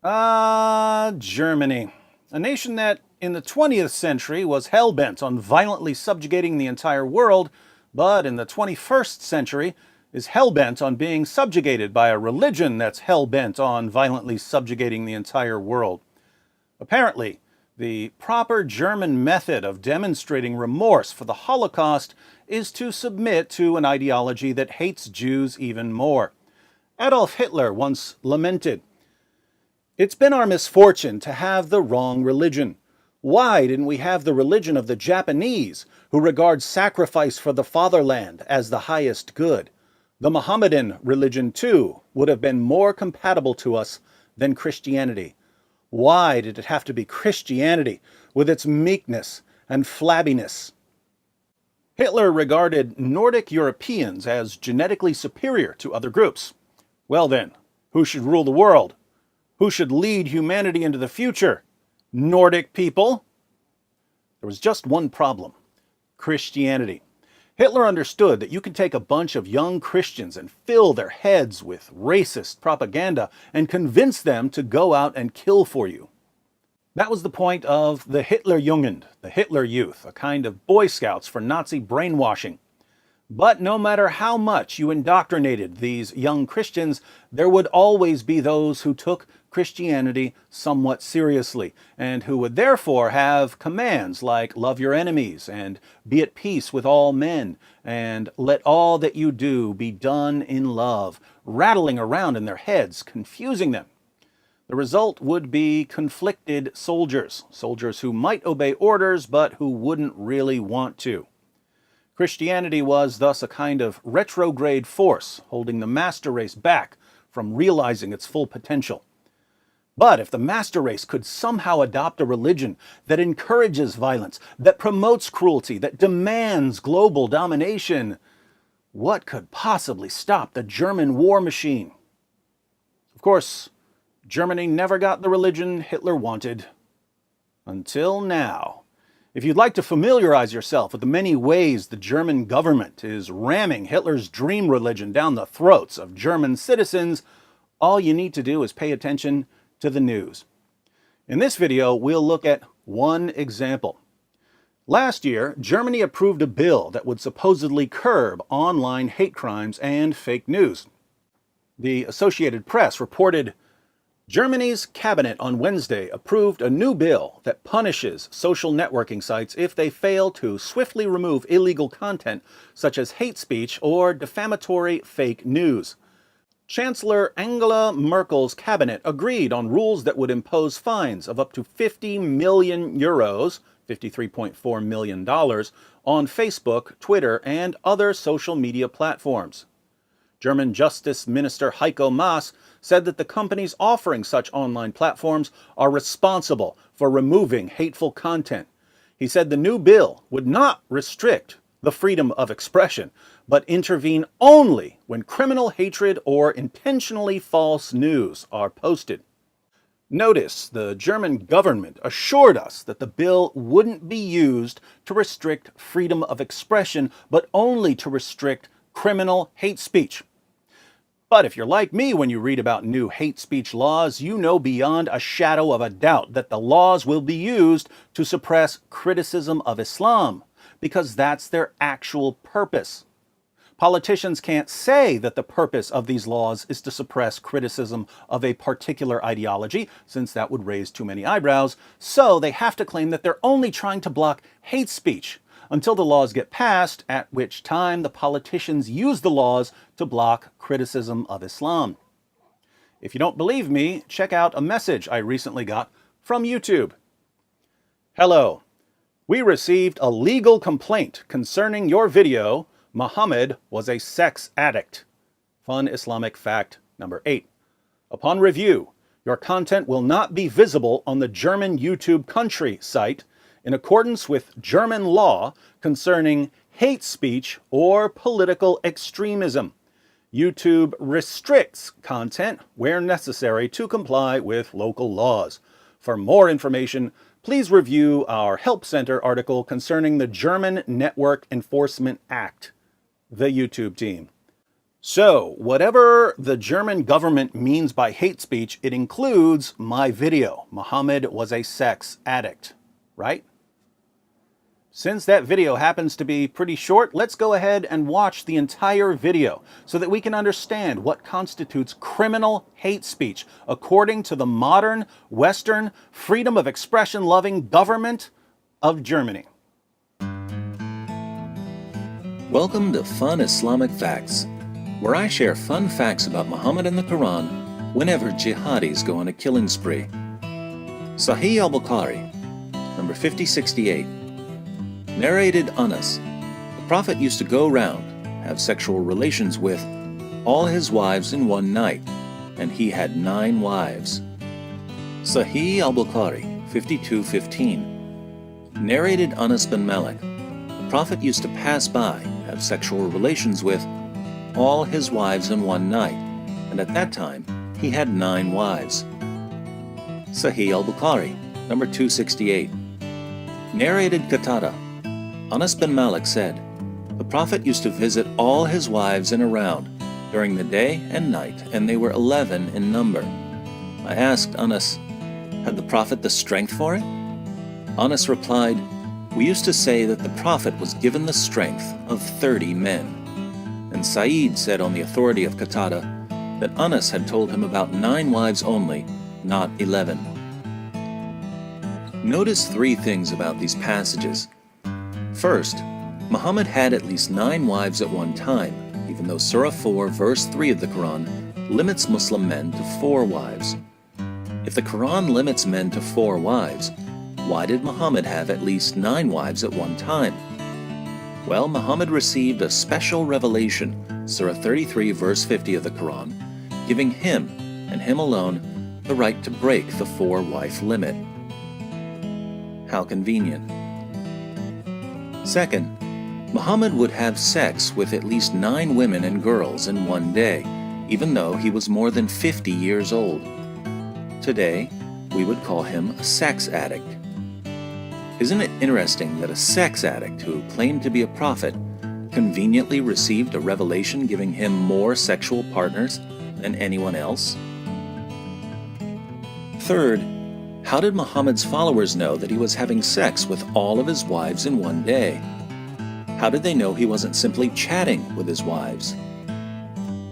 Germany. A nation that in the 20th century was hell-bent on violently subjugating the entire world, but in the 21st century is hell-bent on being subjugated by a religion that's hell-bent on violently subjugating the entire world. Apparently, the proper German method of demonstrating remorse for the Holocaust is to submit to an ideology that hates Jews even more. Adolf Hitler once lamented, "It's been our misfortune to have the wrong religion. Why didn't we have the religion of the Japanese, who regard sacrifice for the fatherland as the highest good? The Mohammedan religion, too, would have been more compatible to us than Christianity. Why did it have to be Christianity with its meekness and flabbiness?" Hitler regarded Nordic Europeans as genetically superior to other groups. Well then, who should rule the world? Who should lead humanity into the future? Nordic people? There was just one problem: Christianity. Hitler understood that you can take a bunch of young Christians and fill their heads with racist propaganda and convince them to go out and kill for you. That was the point of the Hitlerjugend, the Hitler Youth, a kind of Boy Scouts for Nazi brainwashing. But no matter how much you indoctrinated these young Christians, there would always be those who took Christianity somewhat seriously, and who would therefore have commands like love your enemies, and be at peace with all men, and let all that you do be done in love, rattling around in their heads, confusing them. The result would be conflicted soldiers, soldiers who might obey orders, but who wouldn't really want to. Christianity was thus a kind of retrograde force, holding the master race back from realizing its full potential. But if the master race could somehow adopt a religion that encourages violence, that promotes cruelty, that demands global domination, what could possibly stop the German war machine? Of course, Germany never got the religion Hitler wanted. Until now. If you'd like to familiarize yourself with the many ways the German government is ramming Hitler's dream religion down the throats of German citizens, all you need to do is pay attention to the news. In this video, we'll look at one example. Last year, Germany approved a bill that would supposedly curb online hate crimes and fake news. The Associated Press reported, Germany's cabinet on Wednesday approved a new bill that punishes social networking sites if they fail to swiftly remove illegal content such as hate speech or defamatory fake news. Chancellor Angela Merkel's cabinet agreed on rules that would impose fines of up to 50 million euros, $53.4 million, on Facebook, Twitter, and other social media platforms. German Justice Minister Heiko Maas said that the companies offering such online platforms are responsible for removing hateful content. He said the new bill would not restrict the freedom of expression, but intervene only when criminal hatred or intentionally false news are posted. Notice the German government assured us that the bill wouldn't be used to restrict freedom of expression, but only to restrict criminal hate speech. But if you're like me when you read about new hate speech laws, you know beyond a shadow of a doubt that the laws will be used to suppress criticism of Islam, because that's their actual purpose. Politicians can't say that the purpose of these laws is to suppress criticism of a particular ideology, since that would raise too many eyebrows, so they have to claim that they're only trying to block hate speech, until the laws get passed, at which time the politicians use the laws to block criticism of Islam. If you don't believe me, check out a message I recently got from YouTube. Hello. We received a legal complaint concerning your video, Muhammad was a sex addict. Fun Islamic fact number 8. Upon review, your content will not be visible on the German YouTube country site in accordance with German law concerning hate speech or political extremism. YouTube restricts content where necessary to comply with local laws. For more information, please review our Help Center article concerning the German Network Enforcement Act. The YouTube team. So, whatever the German government means by hate speech, it includes my video. Muhammad was a sex addict, right? Since that video happens to be pretty short, let's go ahead and watch the entire video so that we can understand what constitutes criminal hate speech according to the modern, Western, freedom of expression loving government of Germany. Welcome to Fun Islamic Facts, where I share fun facts about Muhammad and the Quran whenever jihadis go on a killing spree. Sahih al-Bukhari, number 5068. Narrated Anas, the Prophet used to go round, have sexual relations with all his wives in one night, and he had 9 wives. Sahih al-Bukhari, 5215. Narrated Anas bin Malik, the Prophet used to pass by, have sexual relations with all his wives in one night, and at that time he had 9 wives. Sahih al-Bukhari, number 268. Narrated Qatada, Anas bin Malik said, the Prophet used to visit all his wives in a round during the day and night, and they were 11 in number. I asked Anas, had the Prophet the strength for it? Anas replied, we used to say that the Prophet was given the strength of 30 men. And Sa'id said on the authority of Qatada that Anas had told him about 9 wives only, not 11. Notice 3 things about these passages. First, Muhammad had at least 9 wives at one time, even though Surah 4, verse 3 of the Quran limits Muslim men to 4 wives. If the Quran limits men to 4 wives, why did Muhammad have at least 9 wives at one time? Well, Muhammad received a special revelation, Surah 33, verse 50 of the Quran, giving him, and him alone, the right to break the 4-wife limit. How convenient. Second, Muhammad would have sex with at least 9 women and girls in one day, even though he was more than 50 years old. Today, we would call him a sex addict. Isn't it interesting that a sex addict who claimed to be a prophet conveniently received a revelation giving him more sexual partners than anyone else? Third, how did Muhammad's followers know that he was having sex with all of his wives in one day? How did they know he wasn't simply chatting with his wives?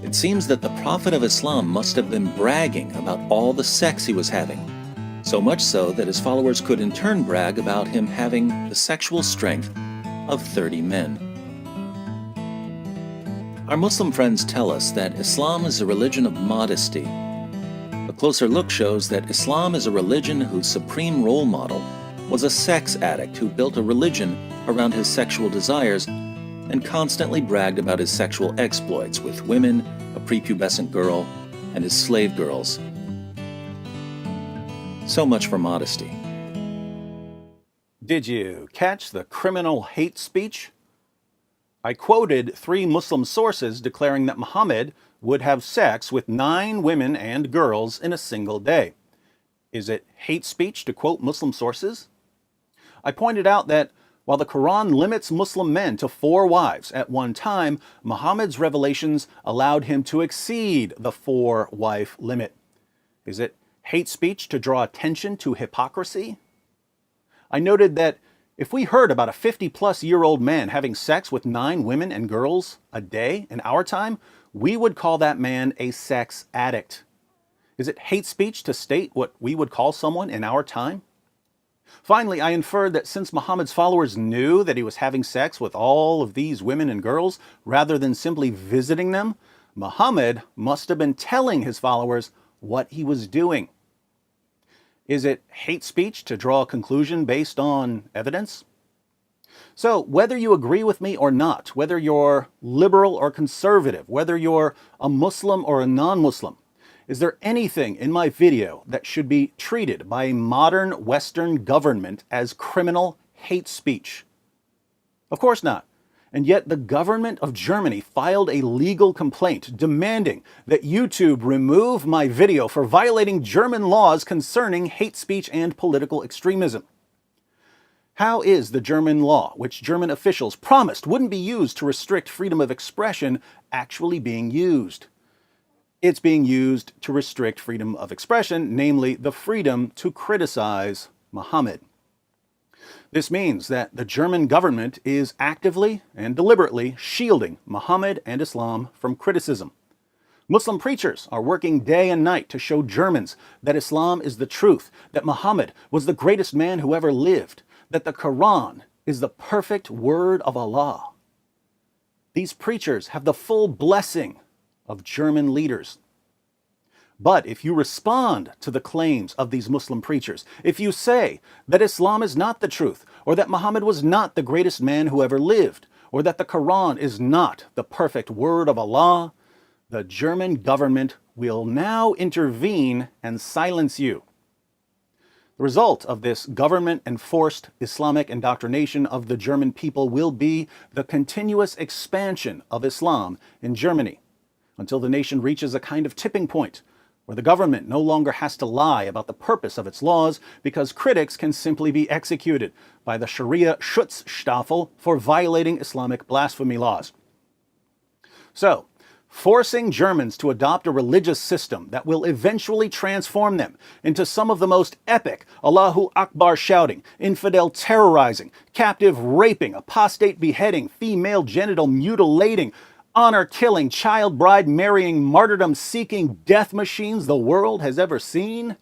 It seems that the Prophet of Islam must have been bragging about all the sex he was having, so much so that his followers could in turn brag about him having the sexual strength of 30 men. Our Muslim friends tell us that Islam is a religion of modesty. A closer look shows that Islam is a religion whose supreme role model was a sex addict who built a religion around his sexual desires and constantly bragged about his sexual exploits with women, a prepubescent girl, and his slave girls. So much for modesty. Did you catch the criminal hate speech? I quoted 3 Muslim sources declaring that Muhammad would have sex with 9 women and girls in a single day. Is it hate speech to quote Muslim sources? I pointed out that while the Quran limits Muslim men to 4 wives at one time, Muhammad's revelations allowed him to exceed the 4-wife limit. Is it hate speech to draw attention to hypocrisy? I noted that if we heard about a 50-plus-year-old man having sex with 9 women and girls a day in our time, we would call that man a sex addict. Is it hate speech to state what we would call someone in our time? Finally, I inferred that since Muhammad's followers knew that he was having sex with all of these women and girls rather than simply visiting them, Muhammad must have been telling his followers what he was doing. Is it hate speech to draw a conclusion based on evidence? So, whether you agree with me or not, whether you're liberal or conservative, whether you're a Muslim or a non-Muslim, is there anything in my video that should be treated by a modern Western government as criminal hate speech? Of course not. And yet the government of Germany filed a legal complaint demanding that YouTube remove my video for violating German laws concerning hate speech and political extremism. How is the German law, which German officials promised wouldn't be used to restrict freedom of expression, actually being used? It's being used to restrict freedom of expression, namely the freedom to criticize Muhammad. This means that the German government is actively and deliberately shielding Muhammad and Islam from criticism. Muslim preachers are working day and night to show Germans that Islam is the truth, that Muhammad was the greatest man who ever lived, that the Quran is the perfect word of Allah. These preachers have the full blessing of German leaders. But if you respond to the claims of these Muslim preachers, if you say that Islam is not the truth, or that Muhammad was not the greatest man who ever lived, or that the Quran is not the perfect word of Allah, the German government will now intervene and silence you. The result of this government-enforced Islamic indoctrination of the German people will be the continuous expansion of Islam in Germany, until the nation reaches a kind of tipping point where the government no longer has to lie about the purpose of its laws because critics can simply be executed by the Sharia Schutzstaffel for violating Islamic blasphemy laws. So, forcing Germans to adopt a religious system that will eventually transform them into some of the most epic Allahu Akbar shouting, infidel terrorizing, captive raping, apostate beheading, female genital mutilating, honor-killing, child bride marrying, martyrdom-seeking death machines the world has ever seen?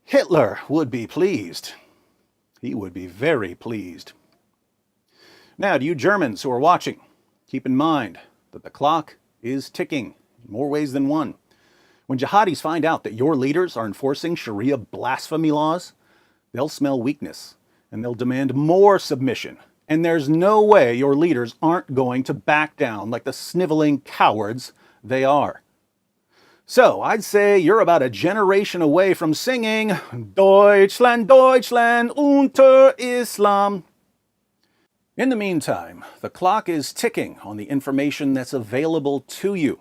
Hitler would be pleased. He would be very pleased. Now, to you Germans who are watching, keep in mind that the clock is ticking in more ways than one. When jihadis find out that your leaders are enforcing Sharia blasphemy laws, they'll smell weakness and they'll demand more submission. And there's no way your leaders aren't going to back down like the sniveling cowards they are. So I'd say you're about a generation away from singing Deutschland, Deutschland unter Islam. In the meantime, the clock is ticking on the information that's available to you.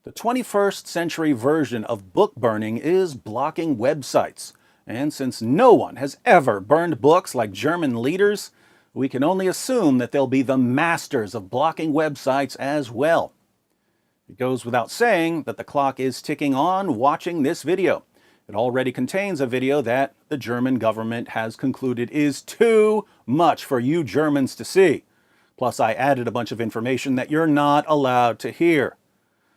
The 21st century version of book burning is blocking websites. And since no one has ever burned books like German leaders, we can only assume that they'll be the masters of blocking websites as well. It goes without saying that the clock is ticking on watching this video. It already contains a video that the German government has concluded is too much for you Germans to see. Plus, I added a bunch of information that you're not allowed to hear.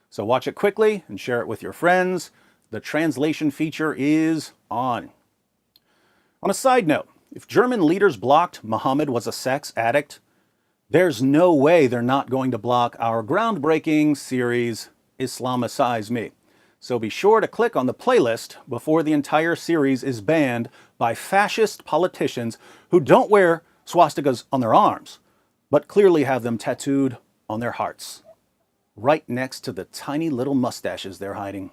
So watch it quickly and share it with your friends. The translation feature is on. On a side note, if German leaders blocked Muhammad was a sex addict, there's no way they're not going to block our groundbreaking series, Islamicize Me. So be sure to click on the playlist before the entire series is banned by fascist politicians who don't wear swastikas on their arms, but clearly have them tattooed on their hearts, right next to the tiny little mustaches they're hiding.